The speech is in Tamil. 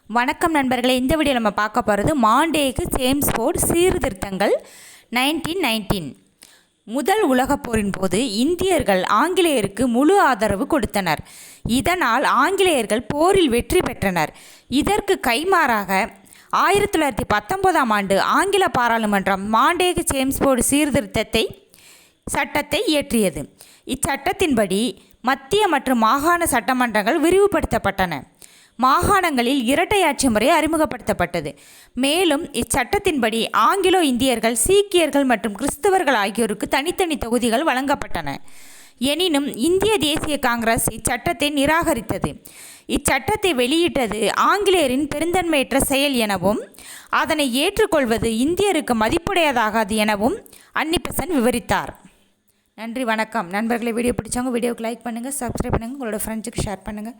வணக்கம் நண்பர்களே, இந்த வீடியோ நம்ம பார்க்க போகிறது மாண்டேகு சேம்ஸ்போர்ட் சீர்திருத்தங்கள் 1919. முதல் உலகப் போரின் போது இந்தியர்கள் ஆங்கிலேயருக்கு முழு ஆதரவு கொடுத்தனர். இதனால் ஆங்கிலேயர்கள் போரில் வெற்றி பெற்றனர். இதற்கு கைமாறாக 1919ஆம் ஆண்டு ஆங்கில பாராளுமன்றம் மாண்டேகு சேம்ஸ்போர்ட் சட்டத்தை இயற்றியது. இச்சட்டத்தின்படி மத்திய மற்றும் மாகாண சட்டமன்றங்கள் விரிவுபடுத்தப்பட்டன. மாகாணங்களில் இரட்டையாட்சி முறை அறிமுகப்படுத்தப்பட்டது. மேலும் இச்சட்டத்தின்படி ஆங்கிலோ இந்தியர்கள், சீக்கியர்கள் மற்றும் கிறிஸ்தவர்கள் ஆகியோருக்கு தனித்தனி தொகுதிகள் வழங்கப்பட்டன. எனினும் இந்திய தேசிய காங்கிரஸ் இச்சட்டத்தை நிராகரித்தது. இச்சட்டத்தை வெளியிட்டது ஆங்கிலேயரின் பெருந்தன்மையற்ற செயல் எனவும் அதனை ஏற்றுக்கொள்வது இந்தியருக்கு மதிப்புடையதாகாது எனவும் அன்னிபெசன்ட் விவரித்தார். நன்றி, வணக்கம் நண்பர்களை. வீடியோ பிடிச்சவங்க வீடியோக்கு லைக் பண்ணுங்கள், சப்ஸ்கிரைப் பண்ணுங்கள், உங்களோட ஃப்ரெண்ட்ஸுக்கு ஷேர் பண்ணுங்கள்.